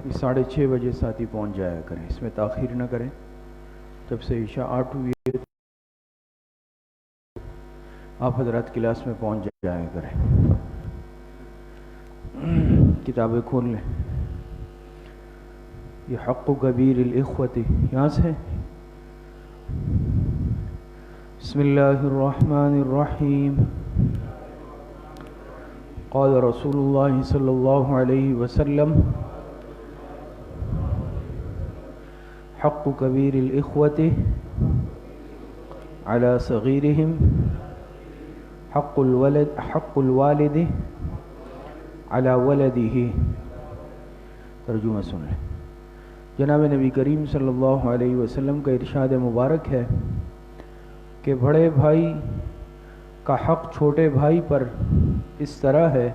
6:30 بجے ساتھی پہنچ جایا کریں، اس میں تاخیر نہ کریں۔ جب سے عشاء 8 ہوئی ہے آپ حضرات کلاس میں پہنچ جایا کریں۔ کتابیں کھول لیں۔ یہ حق کبیر الاخوۃ یہاں سے بسم اللہ الرحمن الرحیم۔ قال رسول اللہ صلی اللہ علیہ وسلم حق کبیر الاخوۃ علی صغیرہم حق الوالد علی ولدہ۔ ترجمہ سن لیں۔ جناب نبی کریم صلی اللہ علیہ وسلم کا ارشاد مبارک ہے کہ بڑے بھائی کا حق چھوٹے بھائی پر اس طرح ہے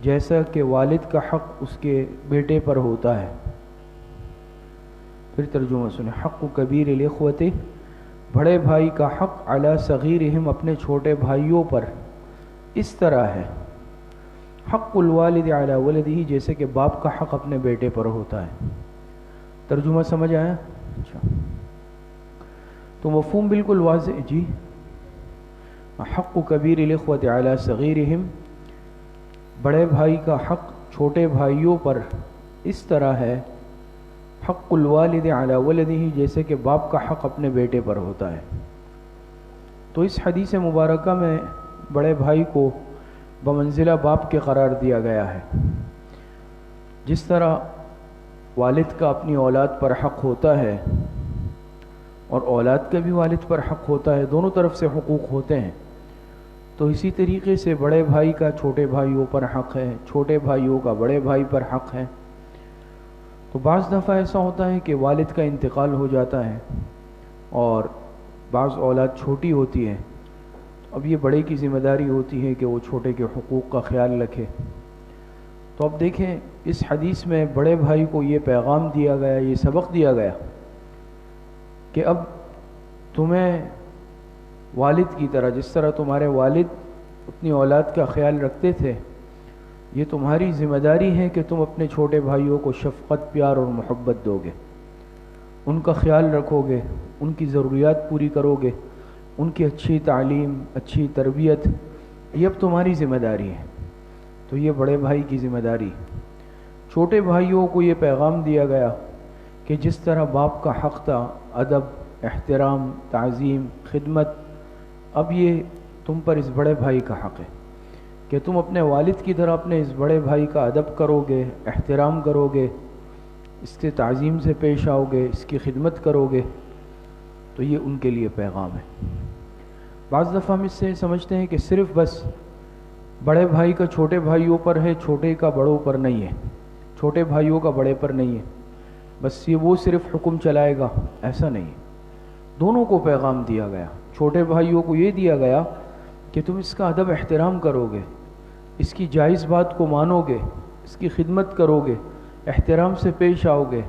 جیسا کہ والد کا حق اس کے بیٹے پر ہوتا ہے۔ پھر ترجمہ سنیں۔ حق کبیر الاخوۃ، بڑے بھائی کا حق علی صغیرہم، اپنے چھوٹے بھائیوں پر اس طرح ہے حق الوالد علی ولدہ، جیسے کہ باپ کا حق اپنے بیٹے پر ہوتا ہے۔ ترجمہ سمجھ آیا؟ اچھا، تو مفہوم بالکل واضح جی۔ حق کبیر الاخوۃ علی صغیرہم، بڑے بھائی کا حق چھوٹے بھائیوں پر اس طرح ہے حق الوالد علی ولدہ، جیسے کہ باپ کا حق اپنے بیٹے پر ہوتا ہے۔ تو اس حدیث مبارکہ میں بڑے بھائی کو بمنزلہ باپ کے قرار دیا گیا ہے۔ جس طرح والد کا اپنی اولاد پر حق ہوتا ہے اور اولاد کا بھی والد پر حق ہوتا ہے، دونوں طرف سے حقوق ہوتے ہیں، تو اسی طریقے سے بڑے بھائی کا چھوٹے بھائیوں پر حق ہے، چھوٹے بھائیوں کا بڑے بھائی پر حق ہے۔ تو بعض دفعہ ایسا ہوتا ہے کہ والد کا انتقال ہو جاتا ہے اور بعض اولاد چھوٹی ہوتی ہے، اب یہ بڑے کی ذمہ داری ہوتی ہے کہ وہ چھوٹے کے حقوق کا خیال رکھے۔ تو اب دیکھیں اس حدیث میں بڑے بھائی کو یہ پیغام دیا گیا، یہ سبق دیا گیا کہ اب تمہیں والد کی طرح، جس طرح تمہارے والد اپنی اولاد کا خیال رکھتے تھے، یہ تمہاری ذمہ داری ہے کہ تم اپنے چھوٹے بھائیوں کو شفقت، پیار اور محبت دو گے، ان کا خیال رکھو گے، ان کی ضروریات پوری کرو گے، ان کی اچھی تعلیم، اچھی تربیت، یہ اب تمہاری ذمہ داری ہے۔ تو یہ بڑے بھائی کی ذمہ داری۔ چھوٹے بھائیوں کو یہ پیغام دیا گیا کہ جس طرح باپ کا حق تھا ادب، احترام، تعظیم، خدمت، اب یہ تم پر اس بڑے بھائی کا حق ہے کہ تم اپنے والد کی طرح اپنے اس بڑے بھائی کا ادب کرو گے، احترام کرو گے، اس کے تعظیم سے پیش آؤ گے، اس کی خدمت کرو گے۔ تو یہ ان کے لیے پیغام ہے۔ بعض دفعہ ہم اس سے سمجھتے ہیں کہ صرف بس بڑے بھائی کا چھوٹے بھائیوں پر ہے، چھوٹے کا بڑوں پر نہیں ہے، چھوٹے بھائیوں کا بڑے پر نہیں ہے، بس یہ وہ صرف حکم چلائے گا، ایسا نہیں ہے۔ دونوں کو پیغام دیا گیا۔ چھوٹے بھائیوں کو یہ دیا گیا کہ تم اس کا ادب احترام کرو گے، اس کی جائز بات کو مانو گے، اس کی خدمت کرو گے، احترام سے پیش آؤ گے،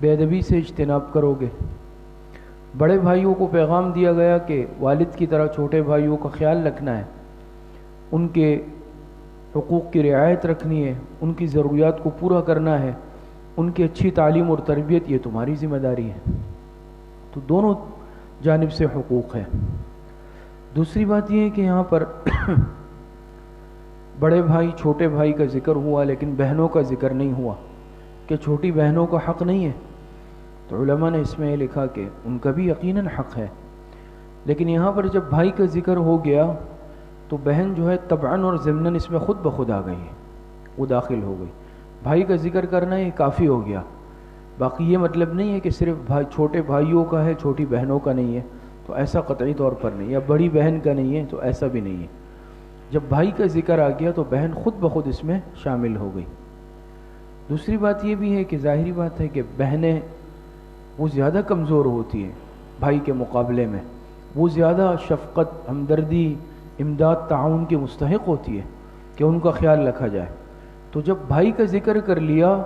بے ادبی سے اجتناب کرو گے۔ بڑے بھائیوں کو پیغام دیا گیا کہ والد کی طرح چھوٹے بھائیوں کا خیال رکھنا ہے، ان کے حقوق کی رعایت رکھنی ہے، ان کی ضروریات کو پورا کرنا ہے، ان کی اچھی تعلیم اور تربیت، یہ تمہاری ذمہ داری ہے۔ تو دونوں جانب سے حقوق ہے۔ دوسری بات یہ ہے کہ یہاں پر بڑے بھائی چھوٹے بھائی کا ذکر ہوا لیکن بہنوں کا ذکر نہیں ہوا کہ چھوٹی بہنوں کا حق نہیں ہے۔ تو علماء نے اس میں یہ لکھا کہ ان کا بھی یقیناً حق ہے، لیکن یہاں پر جب بھائی کا ذکر ہو گیا تو بہن جو ہے طبعاً اور ضمناً اس میں خود بخود آ گئی ہے، وہ داخل ہو گئی۔ بھائی کا ذکر کرنا یہ کافی ہو گیا، باقی یہ مطلب نہیں ہے کہ صرف چھوٹے بھائیوں کا ہے، چھوٹی بہنوں کا نہیں ہے، تو ایسا قطعی طور پر نہیں، یا بڑی بہن کا نہیں ہے تو ایسا بھی نہیں ہے۔ جب بھائی کا ذکر آ گیا تو بہن خود بخود اس میں شامل ہو گئی۔ دوسری بات یہ بھی ہے کہ ظاہری بات ہے کہ بہنیں وہ زیادہ کمزور ہوتی ہیں بھائی کے مقابلے میں، وہ زیادہ شفقت، ہمدردی، امداد، تعاون کی مستحق ہوتی ہے کہ ان کا خیال رکھا جائے۔ تو جب بھائی کا ذکر کر لیا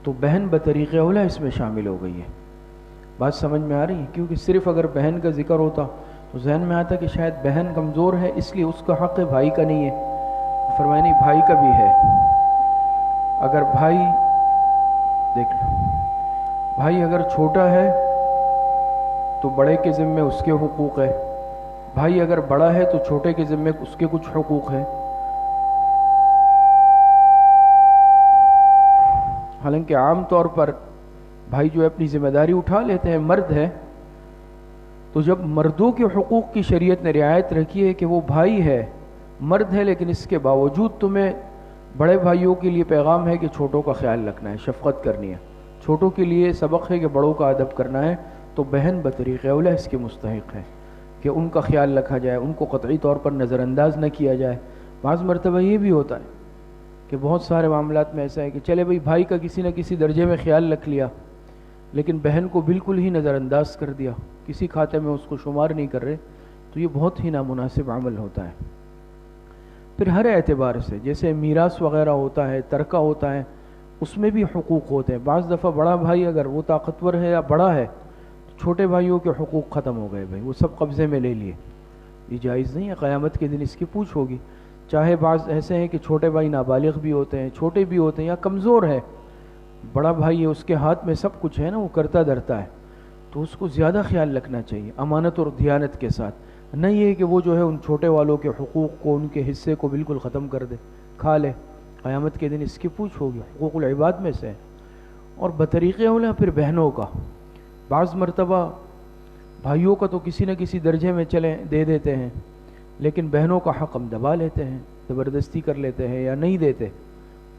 تو بہن بطریق اولا اس میں شامل ہو گئی ہے۔ بات سمجھ میں آ رہی ہے؟ کیونکہ صرف اگر بہن کا ذکر ہوتا تو ذہن میں آتا کہ شاید بہن کمزور ہے اس لیے اس کا حق ہے، بھائی کا نہیں ہے۔ فرمایا نہیں، بھائی کا بھی ہے۔ اگر بھائی دیکھ لو، بھائی اگر چھوٹا ہے تو بڑے کے ذمے اس کے حقوق ہے، بھائی اگر بڑا ہے تو چھوٹے کے ذمے اس کے کچھ حقوق ہیں. حالانکہ عام طور پر بھائی جو اپنی ذمہ داری اٹھا لیتے ہیں، مرد ہے، تو جب مردوں کے حقوق کی شریعت نے رعایت رکھی ہے کہ وہ بھائی ہے، مرد ہے، لیکن اس کے باوجود تمہیں بڑے بھائیوں کے لیے پیغام ہے کہ چھوٹوں کا خیال رکھنا ہے، شفقت کرنی ہے، چھوٹوں کے لیے سبق ہے کہ بڑوں کا ادب کرنا ہے. تو بہن بطریق اولا اس کے مستحق ہے کہ ان کا خیال رکھا جائے، ان کو قطعی طور پر نظر انداز نہ کیا جائے. بعض مرتبہ یہ بھی ہوتا ہے کہ بہت سارے معاملات میں ایسا ہے کہ چلے بھائی کا کسی نہ کسی درجے میں خیال رکھ لیا، لیکن بہن کو بالکل ہی نظر انداز کر دیا، کسی کھاتے میں اس کو شمار نہیں کر رہے، تو یہ بہت ہی نامناسب عمل ہوتا ہے. پھر ہر اعتبار سے، جیسے میراث وغیرہ ہوتا ہے، ترکہ ہوتا ہے، اس میں بھی حقوق ہوتے ہیں. بعض دفعہ بڑا بھائی اگر وہ طاقتور ہے یا بڑا ہے تو چھوٹے بھائیوں کے حقوق ختم ہو گئے، وہ سب قبضے میں لے لیے. یہ جائز نہیں ہے، قیامت کے دن اس کی پوچھ ہوگی. چاہے بعض ایسے ہیں کہ چھوٹے بھائی نابالغ بھی ہوتے ہیں، چھوٹے بھی ہوتے ہیں یا کمزور ہے، بڑا بھائی ہے، اس کے ہاتھ میں سب کچھ ہے نا، وہ کرتا دھرتا ہے، تو اس کو زیادہ خیال رکھنا چاہیے امانت اور دیانت کے ساتھ. نہ یہ کہ وہ جو ہے ان چھوٹے والوں کے حقوق کو، ان کے حصے کو بالکل ختم کر دے، کھا لے. قیامت کے دن اس کی پوچھ ہوگی، حقوق العباد میں سے. اور بطریق اولا پھر بہنوں کا، بعض مرتبہ بھائیوں کا تو کسی نہ کسی درجے میں چلیں دے دیتے ہیں، لیکن بہنوں کا حق ہم دبا لیتے ہیں، زبردستی کر لیتے ہیں یا نہیں دیتے.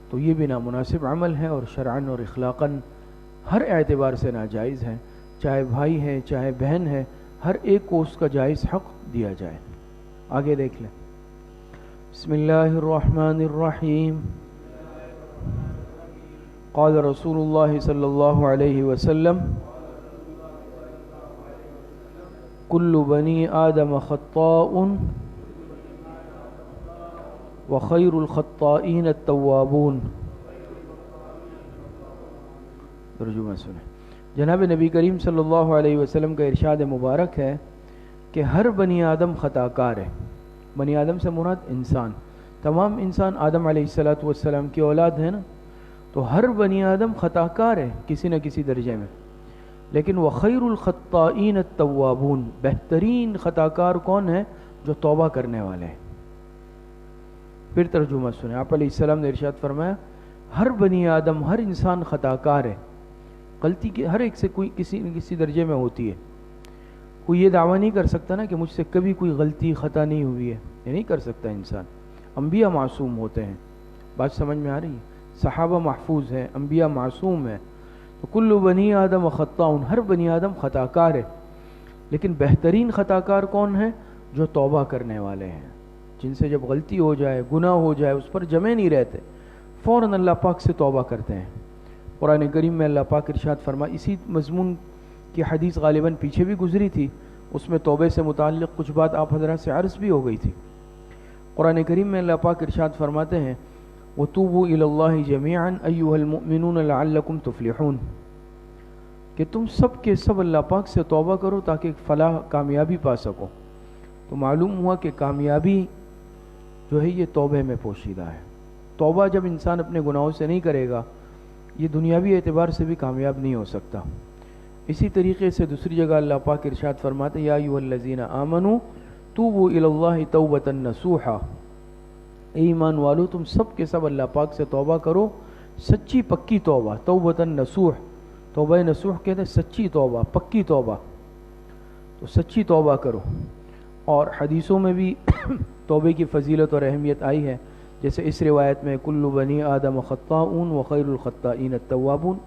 تو یہ بھی نامناسب عمل ہے اور شرعاً اور اخلاقاً ہر اعتبار سے ناجائز ہے. چاہے بھائی ہے چاہے بہن ہے، ہر ایک کو اس کا جائز حق دیا جائے. آگے دیکھ لیں. بسم اللہ الرحمن الرحیم. قال رسول اللہ صلی اللہ علیہ وسلم کل بنی آدم خطاء وخیر الخطائین التوابون. ترجمہ سنیں. جناب نبی کریم صلی اللہ علیہ وسلم کا ارشاد مبارک ہے کہ ہر بنی آدم خطا کار ہے. بنی آدم سے مراد انسان، تمام انسان آدم علیہ السلام کی اولاد ہے نا، تو ہر بنی آدم خطا کار ہے کسی نہ کسی درجے میں. لیکن وخیر الخطائین التوابون، بہترین خطا کار کون ہے؟ جو توبہ کرنے والے ہیں. پھر ترجمہ سنیں. آپ علیہ السلام نے ارشاد فرمایا ہر بنی آدم، ہر انسان خطا کار ہے. غلطی کی ہر ایک سے کوئی کسی نہ کسی درجے میں ہوتی ہے. کوئی یہ دعویٰ نہیں کر سکتا نا کہ مجھ سے کبھی کوئی غلطی خطا نہیں ہوئی ہے، یہ نہیں کر سکتا انسان. انبیاء معصوم ہوتے ہیں. بات سمجھ میں آ رہی ہے؟ صحابہ محفوظ ہیں، انبیاء معصوم ہیں. تو کل بنی آدم خطاء، ہر بنی آدم خطا کار ہے. لیکن بہترین خطا کار کون ہے؟ جو توبہ کرنے والے ہیں، جن سے جب غلطی ہو جائے، گناہ ہو جائے، اس پر جمے نہیں رہتے، فوراً اللہ پاک سے توبہ کرتے ہیں. قرآن کریم میں اللہ پاک ارشاد فرما، اسی مضمون کی حدیث غالباً پیچھے بھی گزری تھی، اس میں توبے سے متعلق کچھ بات آپ حضرات سے عرض بھی ہو گئی تھی. قرآن کریم میں اللہ پاک ارشاد فرماتے ہیں وَتُوبُوا إِلَى اللَّهِ جَمِيعًا أَيُّهَا الْمُؤْمِنُونَ لَعَلَّكُمْ تُفْلِحُونَ، کہ تم سب کے سب اللہ پاک سے توبہ کرو تاکہ فلاح کامیابی پا سکو. تو معلوم ہوا کہ کامیابی جو ہے یہ توبے میں پوشیدہ ہے. توبہ جب انسان اپنے گناہوں سے نہیں کرے گا، یہ دنیاوی اعتبار سے بھی کامیاب نہیں ہو سکتا. اسی طریقے سے دوسری جگہ اللہ پاک ارشاد فرماتے یا ایھا الذین آمنوا توبوا الی اللہ توبۃ نصوحا، اے ایمان والو تم سب کے سب اللہ پاک سے توبہ کرو، سچی پکی توبہ. توبۃ نصوح، توبہ نصوح کہتے ہیں سچی توبہ، پکی توبہ. تو سچی توبہ کرو. اور حدیثوں میں بھی توبے کی فضیلت اور اہمیت آئی ہے، جیسے اس روایت میں کل بنی آدم خطاؤن وخیر الخطائین التوابون.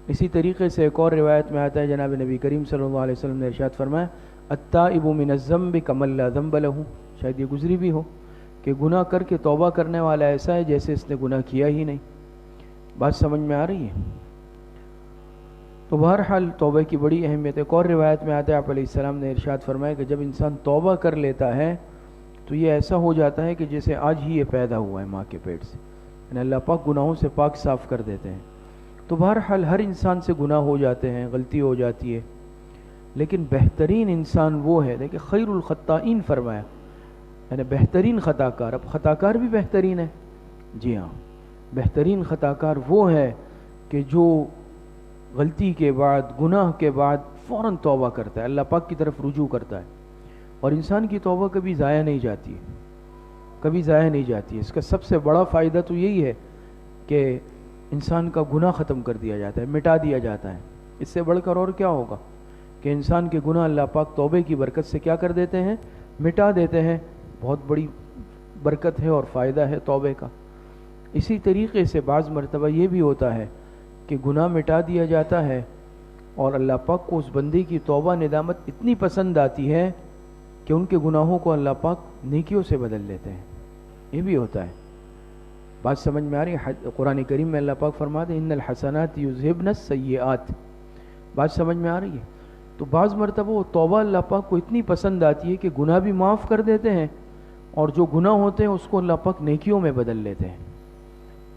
اسی طریقے سے ایک اور روایت میں آتا ہے، جناب نبی کریم صلی اللہ علیہ وسلم نے ارشاد فرمایا التائب من الذنب کمن لا ذنب له، شاید یہ گزری بھی ہو کہ گناہ کر کے توبہ کرنے والا ایسا ہے جیسے اس نے گناہ کیا ہی نہیں. بات سمجھ میں آ رہی ہے؟ تو بہرحال توبہ کی بڑی اہمیت ہے. ایک اور روایت میں آتا ہے آپ علیہ السلام نے ارشاد فرمایا کہ جب انسان توبہ کر لیتا ہے تو یہ ایسا ہو جاتا ہے کہ جیسے آج ہی یہ پیدا ہوا ہے ماں کے پیٹ سے، یعنی اللہ پاک گناہوں سے پاک صاف کر دیتے ہیں. تو بہرحال ہر انسان سے گناہ ہو جاتے ہیں، غلطی ہو جاتی ہے، لیکن بہترین انسان وہ ہے، دیکھیں خیر الخطائین فرمایا، یعنی بہترین خطا کار. اب خطا کار بھی بہترین ہے، جی ہاں، بہترین خطا کار وہ ہے کہ جو غلطی کے بعد گناہ کے بعد فوراً توبہ کرتا ہے، اللہ پاک کی طرف رجوع کرتا ہے، اور انسان کی توبہ کبھی ضائع نہیں جاتی ہے، کبھی ضائع نہیں جاتی ہے۔ اس کا سب سے بڑا فائدہ تو یہی ہے کہ انسان کا گناہ ختم کر دیا جاتا ہے، مٹا دیا جاتا ہے۔ اس سے بڑھ کر اور کیا ہوگا کہ انسان کے گناہ اللہ پاک توبے کی برکت سے کیا کر دیتے ہیں؟ مٹا دیتے ہیں۔ بہت بڑی برکت ہے اور فائدہ ہے توبے کا۔ اسی طریقے سے بعض مرتبہ یہ بھی ہوتا ہے کہ گناہ مٹا دیا جاتا ہے اور اللہ پاک کو اس بندے کی توبہ ندامت اتنی پسند آتی ہے کہ ان کے گناہوں کو اللہ پاک نیکیوں سے بدل لیتے ہیں۔ یہ بھی ہوتا ہے۔ بات سمجھ میں آ رہی ہے؟ قرآن کریم میں اللہ پاک فرماتے ہیں ان الحسنات یذہبن السیئات۔ بات سمجھ میں آ رہی ہے؟ تو بعض مرتبہ وہ توبہ اللہ پاک کو اتنی پسند آتی ہے کہ گناہ بھی معاف کر دیتے ہیں، اور جو گناہ ہوتے ہیں اس کو اللہ پاک نیکیوں میں بدل لیتے ہیں۔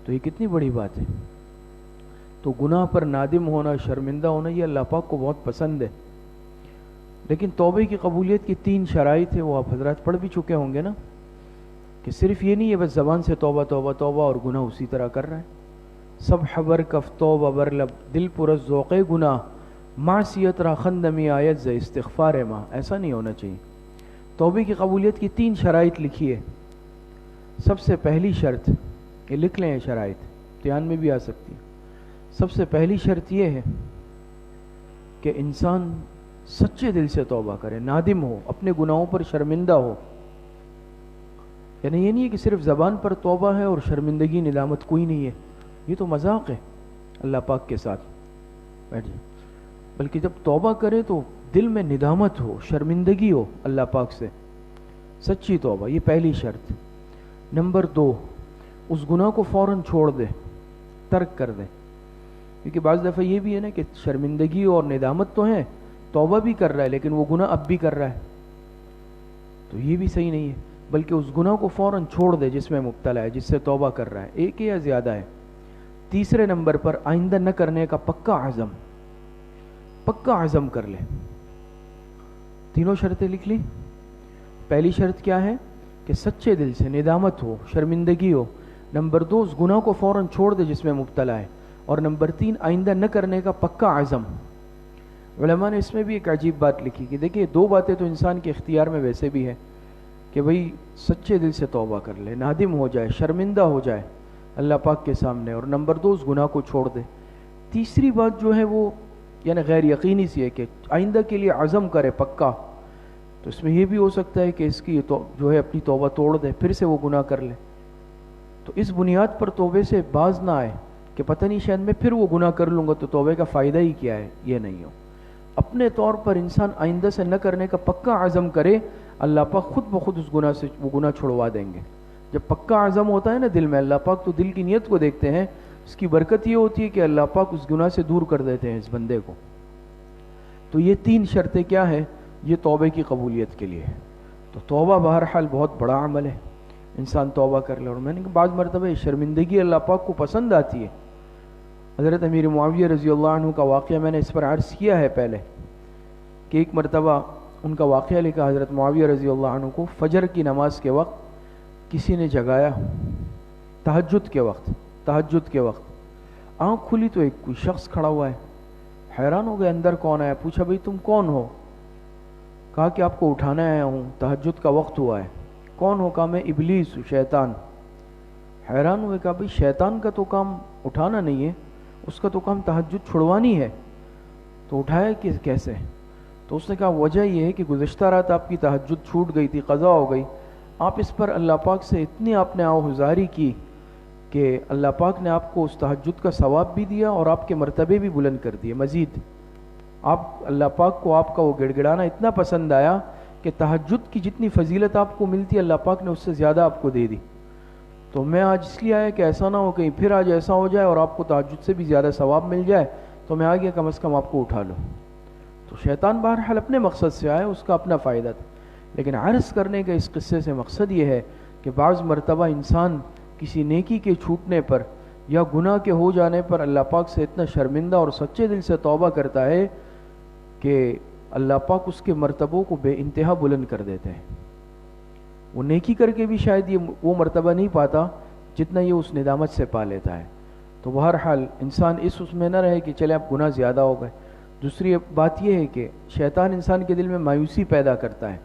تو یہ کتنی بڑی بات ہے۔ تو گناہ پر نادم ہونا، شرمندہ ہونا، یہ اللہ پاک کو بہت پسند ہے۔ لیکن توبے کی قبولیت کی 3 شرائط ہے، وہ آپ حضرات پڑھ بھی چکے ہوں گے نا، کہ صرف یہ نہیں ہے بس زبان سے توبہ توبہ توبہ اور گناہ اسی طرح کر رہا ہے۔ سب حبر کف توبہ برلب دل پرز ذوق گناہ معصیت را خندمی آیت ز استغفار ماں، ایسا نہیں ہونا چاہیے۔ توبے کی قبولیت کی 3 شرائط لکھی ہے۔ سب سے پہلی شرط، یہ لکھ لیں، شرائط امتحان میں بھی آ سکتی ہے۔ سب سے پہلی شرط یہ ہے کہ انسان سچے دل سے توبہ کرے، نادم ہو، اپنے گناہوں پر شرمندہ ہو۔ یعنی یہ نہیں ہے کہ صرف زبان پر توبہ ہے اور شرمندگی ندامت کوئی نہیں ہے، یہ تو مذاق ہے اللہ پاک کے ساتھ۔ بیٹھ جائیں۔ بلکہ جب توبہ کرے تو دل میں ندامت ہو، شرمندگی ہو اللہ پاک سے، سچی توبہ، یہ پہلی شرط۔ نمبر 2، اس گناہ کو فوراً چھوڑ دے، ترک کر دے۔ کیونکہ بعض دفعہ یہ بھی ہے نا کہ شرمندگی اور ندامت تو ہے، توبہ بھی کر رہا ہے لیکن وہ گناہ اب بھی کر رہا ہے، تو یہ بھی صحیح نہیں ہے۔ بلکہ اس گناہ کو فوراً چھوڑ دے جس میں مبتلا ہے، جس سے توبہ کر رہا ہے، ایک یا زیادہ ہے۔ تیسرے نمبر پر آئندہ نہ کرنے کا پکا عزم کر لے۔ تینوں شرطیں لکھ لی۔ پہلی شرط کیا ہے کہ سچے دل سے ندامت ہو، شرمندگی ہو۔ نمبر 2، اس گناہ کو فوراً چھوڑ دے جس میں مبتلا ہے۔ اور نمبر 3، آئندہ نہ کرنے کا پکا عزم۔ علماء نے اس میں بھی ایک عجیب بات لکھی کہ دیکھیے 2 باتیں تو انسان کے اختیار میں ویسے بھی ہے کہ بھئی سچے دل سے توبہ کر لے، نادم ہو جائے، شرمندہ ہو جائے اللہ پاک کے سامنے، اور نمبر 2، اس گناہ کو چھوڑ دے۔ تیسری بات جو ہے وہ یعنی غیر یقینی سی ہے کہ آئندہ کے لیے عزم کرے پکا۔ تو اس میں یہ بھی ہو سکتا ہے کہ اس کی جو ہے اپنی توبہ توڑ دے، پھر سے وہ گناہ کر لے۔ تو اس بنیاد پر توبے سے باز نہ آئے کہ پتہ نہیں شاید میں پھر وہ گناہ کر لوں گا تو توبے کا فائدہ ہی کیا ہے، یہ نہیں ہو۔ اپنے طور پر انسان آئندہ سے نہ کرنے کا پکا عزم کرے، اللہ پاک خود بخود اس گناہ سے وہ گناہ چھڑوا دیں گے۔ جب پکا عزم ہوتا ہے نا دل میں، اللہ پاک تو دل کی نیت کو دیکھتے ہیں، اس کی برکت یہ ہوتی ہے کہ اللہ پاک اس گناہ سے دور کر دیتے ہیں اس بندے کو۔ تو یہ 3 شرطیں کیا ہے؟ یہ توبے کی قبولیت کے لیے ہے۔ تو توبہ بہرحال بہت بڑا عمل ہے، انسان توبہ کر لے۔ اور میں نے کہا بعض مرتبہ شرمندگی اللہ پاک کو پسند آتی ہے۔ حضرت امیر معاویہ رضی اللہ عنہ کا واقعہ میں نے اس پر عرض کیا ہے پہلے کہ ایک مرتبہ ان کا واقعہ لکھا، حضرت معاویہ رضی اللہ عنہ کو فجر کی نماز کے وقت کسی نے جگایا، تہجد کے وقت آنکھ کھلی تو ایک کوئی شخص کھڑا ہوا ہے۔ حیران ہو گئے اندر کون آیا، پوچھا بھئی تم کون ہو؟ کہا کہ آپ کو اٹھانے آیا ہوں، تہجد کا وقت ہوا ہے۔ کون ہو؟ کہا میں ابلیس ہوں، شیطان۔ حیران ہوئے، کہا بھئی شیطان کا تو کام اٹھانا نہیں ہے، اس کا تو کام تہجد چھڑوانی ہے، تو اٹھایا کہ کیسے؟ تو اس نے کہا وجہ یہ ہے کہ گزشتہ رات آپ کی تہجد چھوٹ گئی تھی، قضا ہو گئی، آپ اس پر اللہ پاک سے اتنی آپ نے آہوزاری کی کہ اللہ پاک نے آپ کو اس تہجد کا ثواب بھی دیا اور آپ کے مرتبے بھی بلند کر دیے۔ مزید آپ اللہ پاک کو آپ کا وہ گڑ گڑانا اتنا پسند آیا کہ تہجد کی جتنی فضیلت آپ کو ملتی ہے اللہ پاک نے اس سے زیادہ آپ کو دے دی۔ تو میں آج اس لیے آیا کہ ایسا نہ ہو کہیں پھر آج ایسا ہو جائے اور آپ کو تہجد سے بھی زیادہ ثواب مل جائے، تو میں آ گیا کم از کم آپ کو اٹھا لوں۔ تو شیطان بہرحال اپنے مقصد سے آیا، اس کا اپنا فائدہ تھا، لیکن عرض کرنے کا اس قصے سے مقصد یہ ہے کہ بعض مرتبہ انسان کسی نیکی کے چھوٹنے پر یا گناہ کے ہو جانے پر اللہ پاک سے اتنا شرمندہ اور سچے دل سے توبہ کرتا ہے کہ اللہ پاک اس کے مرتبوں کو بے انتہا بلند کر دیتے ہیں۔ وہ نیکی کر کے بھی شاید یہ وہ مرتبہ نہیں پاتا جتنا یہ اس ندامت سے پا لیتا ہے۔ تو بہرحال انسان اس میں نہ رہے کہ چلے اب گناہ زیادہ ہو گئے. دوسری بات یہ ہے کہ شیطان انسان کے دل میں مایوسی پیدا کرتا ہے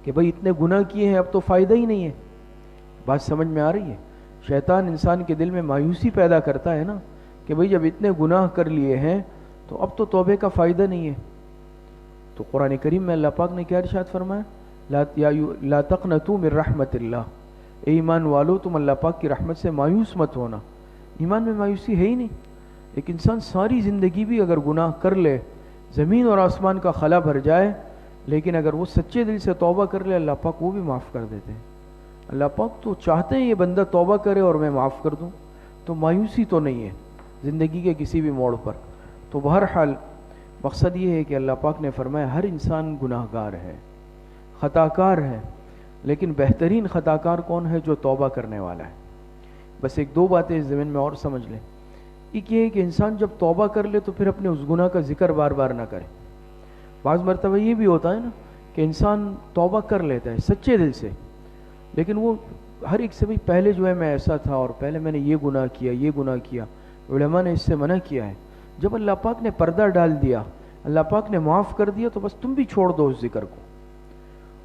کہ بھئی اتنے گناہ کیے ہیں اب تو فائدہ ہی نہیں ہے. بات سمجھ میں آ رہی ہے؟ شیطان انسان کے دل میں مایوسی پیدا کرتا ہے نا کہ بھئی جب اتنے گناہ کر لیے ہیں تو اب تو توبے کا فائدہ نہیں ہے. تو قرآن کریم میں اللہ پاک نے کیا ارشاد فرمایا؟ لا تقنطوا من رحمت اللہ، اے ایمان والو تم اللہ پاک کی رحمت سے مایوس مت ہونا. ایمان میں مایوسی ہے ہی نہیں. ایک انسان ساری زندگی بھی اگر گناہ کر لے، زمین اور آسمان کا خلا بھر جائے، لیکن اگر وہ سچے دل سے توبہ کر لے اللہ پاک وہ بھی معاف کر دیتے ہیں. اللہ پاک تو چاہتے ہیں یہ بندہ توبہ کرے اور میں معاف کر دوں. تو مایوسی تو نہیں ہے زندگی کے کسی بھی موڑ پر. تو بہرحال مقصد یہ ہے کہ اللہ پاک نے فرمایا ہر انسان گناہ گار ہے، خطا کار ہے، لیکن بہترین خطا کار کون ہے؟ جو توبہ کرنے والا ہے. بس ایک دو باتیں اس ضمن میں اور سمجھ لیں. ایک یہ ہے کہ انسان جب توبہ کر لے تو پھر اپنے اس گناہ کا ذکر بار بار نہ کرے. بعض مرتبہ یہ بھی ہوتا ہے نا کہ انسان توبہ کر لیتا ہے سچے دل سے، لیکن وہ ہر ایک سے بھی پہلے جو ہے میں ایسا تھا اور پہلے میں نے یہ گناہ کیا، یہ گناہ کیا، علماء نے اس سے منع کیا ہے. جب اللہ پاک نے پردہ ڈال دیا، اللہ پاک نے معاف کر دیا، تو بس تم بھی چھوڑ دو اس ذکر کو.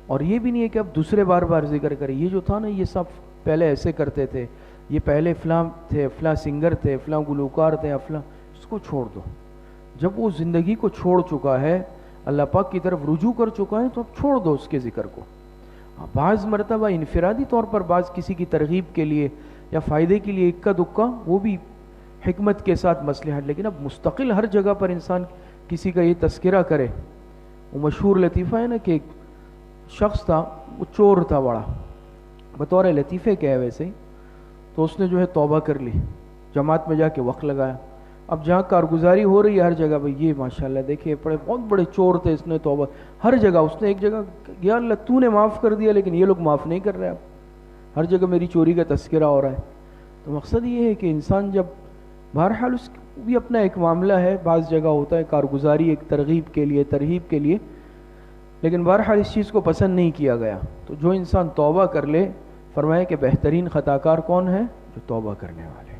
اور یہ بھی نہیں ہے کہ اب دوسرے بار بار ذکر کریں. یہ جو تھا نا یہ سب پہلے ایسے کرتے تھے، یہ پہلے فلاں تھے، فلاں سنگر تھے، فلاں گلوکار تھے، فلاں، اس کو چھوڑ دو. جب وہ زندگی کو چھوڑ چکا ہے، اللہ پاک کی طرف رجوع کر چکا ہے، تو اب چھوڑ دو اس کے ذکر کو. بعض مرتبہ انفرادی طور پر بعض کسی کی ترغیب کے لیے یا فائدے کے لیے اکا دکا، وہ بھی حکمت کے ساتھ مصلحت. لیکن اب مستقل ہر جگہ پر انسان کسی کا یہ تذکرہ کرے. وہ مشہور لطیفہ ہے نا کہ ایک شخص تھا، وہ چور تھا بڑا، بطور لطیفے کے ہے ویسے ہی. تو اس نے جو ہے توبہ کر لی، جماعت میں جا کے وقت لگایا. اب جہاں کارگزاری ہو رہی ہے ہر جگہ، بھئی یہ ماشاءاللہ دیکھیے بہت بڑے چور تھے، اس نے توبہ ہر جگہ. اس نے ایک جگہ یا اللہ تو نے معاف کر دیا لیکن یہ لوگ معاف نہیں کر رہے، اب ہر جگہ میری چوری کا تذکرہ ہو رہا ہے. تو مقصد یہ ہے کہ انسان جب بہرحال اس بھی اپنا ایک معاملہ ہے، بعض جگہ ہوتا ہے کارگزاری ایک ترغیب کے لیے، ترہیب کے لیے، لیکن بہرحال اس چیز کو پسند نہیں کیا گیا. تو جو انسان توبہ کر لے، فرمایا کہ بہترین خطا کار کون ہے؟ جو توبہ کرنے والے.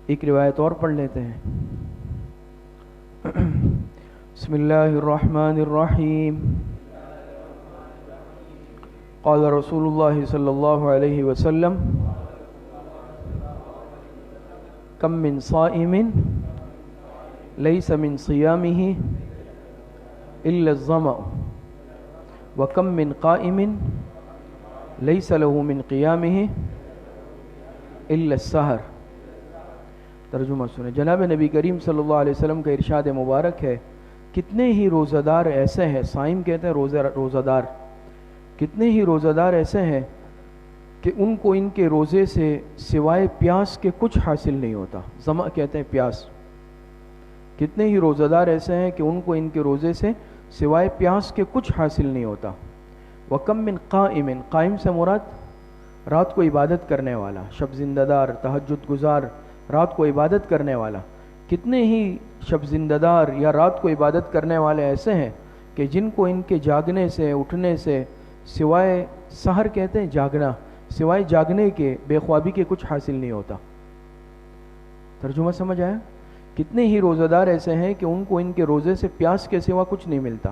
ایک روایت اور پڑھ لیتے ہیں. بسم اللہ الرحمن الرحیم. قال رسول اللہ صلی اللہ علیہ وسلم کم من صائم لیس من صیامہ الا الظمأ وکم من قائم لیس له من قیامہ الا السحر. ترجمہ سنیں. جناب نبی کریم صلی اللہ علیہ وسلم کا ارشاد مبارک ہے، کتنے ہی روزہ دار ایسے ہیں، صائم کہتے ہیں روزہ دار، کتنے ہی روزہ دار ایسے ہیں کہ ان کو ان کے روزے سے سوائے پیاس کے کچھ حاصل نہیں ہوتا. ظمأ کہتے ہیں پیاس. کتنے ہی روزہ دار ایسے ہیں کہ ان کو ان کے روزے سے سوائے پیاس کے کچھ حاصل نہیں ہوتا. وَكَم مِّن قَائِمٍ، قائم سے مراد رات کو عبادت کرنے والا، شب زندہ دار، تہجد گزار، رات کو عبادت کرنے والا. کتنے ہی شب زندہ دار یا رات کو عبادت کرنے والے ایسے ہیں کہ جن کو ان کے جاگنے سے، اٹھنے سے سوائے سحر کہتے ہیں جاگنا، سوائے جاگنے کے، بے خوابی کے کچھ حاصل نہیں ہوتا. ترجمہ سمجھ آیا؟ کتنے ہی روزہ دار ایسے ہیں کہ ان کو ان کے روزے سے پیاس کے سوا کچھ نہیں ملتا،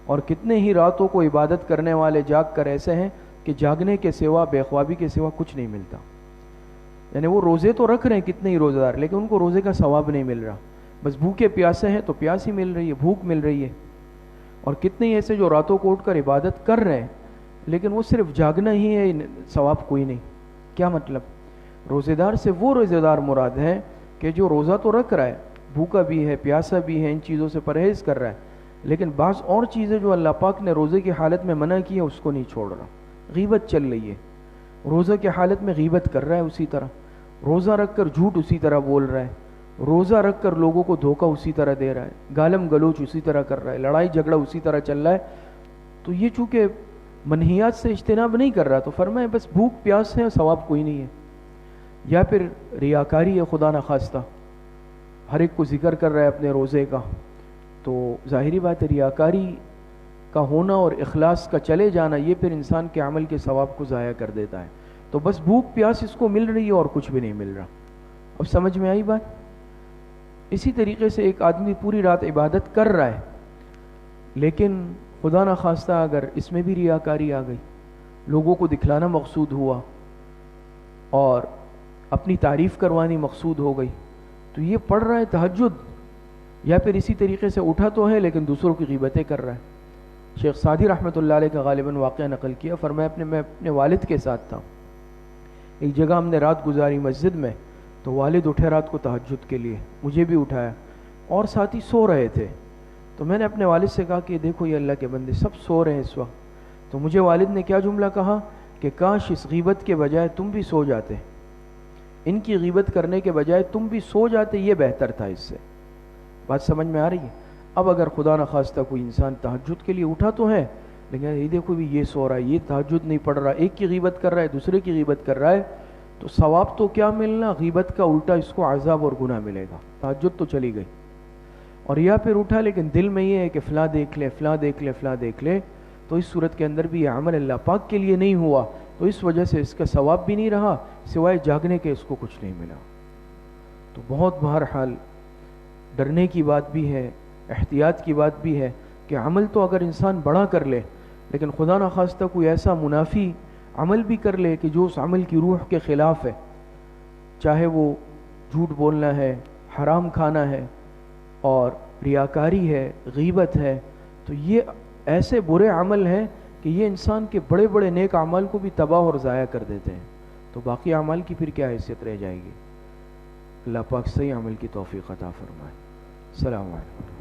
اور کتنے ہی راتوں کو عبادت کرنے والے جاگ کر ایسے ہیں کہ جاگنے کے سوا، بے خوابی کے سوا کچھ نہیں ملتا. یعنی وہ روزے تو رکھ رہے ہیں کتنے ہی روزہ دار، لیکن ان کو روزے کا ثواب نہیں مل رہا. بس بھوکے پیاسے ہیں تو پیاس ہی مل رہی ہے، بھوک مل رہی ہے. اور کتنے ہی ایسے جو راتوں کو اٹھ کر عبادت کر رہے ہیں لیکن وہ صرف جاگنا ہی ہے، ثواب کوئی نہیں. کیا مطلب؟ روزے دار سے وہ روزے دار مراد ہے کہ جو روزہ تو رکھ رہا ہے، بھوکا بھی ہے، پیاسا بھی ہے، ان چیزوں سے پرہیز کر رہا ہے، لیکن بعض اور چیزیں جو اللہ پاک نے روزے کی حالت میں منع کی ہے اس کو نہیں چھوڑ رہا. غیبت چل رہی ہے، روزہ کی حالت میں غیبت کر رہا ہے، اسی طرح روزہ رکھ کر جھوٹ اسی طرح بول رہا ہے، روزہ رکھ کر لوگوں کو دھوکہ اسی طرح دے رہا ہے، گالم گلوچ اسی طرح کر رہا ہے، لڑائی جھگڑا اسی طرح چل رہا ہے. تو یہ چونکہ منہیات سے اجتناب نہیں کر رہا، تو فرمائے بس بھوک پیاس ہے، ثواب کوئی نہیں ہے. یا پھر ریاکاری ہے خدا نخواستہ، ہر ایک کو ذکر کر رہا ہے اپنے روزے کا، تو ظاہری بات ہے ریاکاری کا ہونا اور اخلاص کا چلے جانا یہ پھر انسان کے عمل کے ثواب کو ضائع کر دیتا ہے. تو بس بھوک پیاس اس کو مل رہی ہے اور کچھ بھی نہیں مل رہا. اب سمجھ میں آئی بات؟ اسی طریقے سے ایک آدمی پوری رات عبادت کر رہا ہے، لیکن خدا نخواستہ اگر اس میں بھی ریاکاری آ گئی، لوگوں کو دکھلانا مقصود ہوا اور اپنی تعریف کروانی مقصود ہو گئی، تو یہ پڑھ رہا ہے تہجد، یا پھر اسی طریقے سے اٹھا تو ہے لیکن دوسروں کی غیبتیں کر رہا ہے۔ شیخ سعدی رحمۃ اللہ علیہ کا غالباً واقعہ نقل کیا، فرمایا میں اپنے والد کے ساتھ تھا، ایک جگہ ہم نے رات گزاری مسجد میں، تو والد اٹھے رات کو تہجد کے لیے، مجھے بھی اٹھایا، اور ساتھی سو رہے تھے، تو میں نے اپنے والد سے کہا کہ دیکھو یہ اللہ کے بندے سب سو رہے ہیں اس وقت، تو مجھے والد نے کیا جملہ کہا کہ کاش اس غیبت کے بجائے تم بھی سو جاتے، ان کی غیبت کرنے کے بجائے تم بھی سو جاتے، یہ بہتر تھا اس سے۔ بات سمجھ میں آ رہی ہے؟ اب اگر خدا نخواستہ کوئی انسان تہجد کے لیے اٹھا تو ہے، لیکن یہ دیکھو بھی یہ سو رہا ہے، یہ تہجد نہیں پڑھ رہا، ایک کی غیبت کر رہا ہے، دوسرے کی غیبت کر رہا ہے، تو ثواب تو کیا ملنا، غیبت کا الٹا اس کو عذاب اور گناہ ملے گا۔ تہجد تو چلی گئی، اور یا پھر اٹھا لیکن دل میں یہ ہے کہ فلاں دیکھ لے، فلاں دیکھ لے، فلاں دیکھ لے، تو اس صورت کے اندر بھی یہ عمل اللہ پاک کے لیے نہیں ہوا، تو اس وجہ سے اس کا ثواب بھی نہیں رہا، سوائے جاگنے کے اس کو کچھ نہیں ملا۔ تو بہت بہرحال ڈرنے کی بات بھی ہے، احتیاط کی بات بھی ہے کہ عمل تو اگر انسان بڑا کر لے، لیکن خدا نخواستہ کوئی ایسا منافی عمل بھی کر لے کہ جو اس عمل کی روح کے خلاف ہے، چاہے وہ جھوٹ بولنا ہے، حرام کھانا ہے، اور ریاکاری ہے، غیبت ہے، تو یہ ایسے برے عمل ہیں کہ یہ انسان کے بڑے بڑے نیک اعمال کو بھی تباہ اور ضائع کر دیتے ہیں، تو باقی اعمال کی پھر کیا حیثیت رہ جائے گی؟ اللہ پاک صحیح عمل کی توفیق عطا فرمائے۔ السلام علیکم۔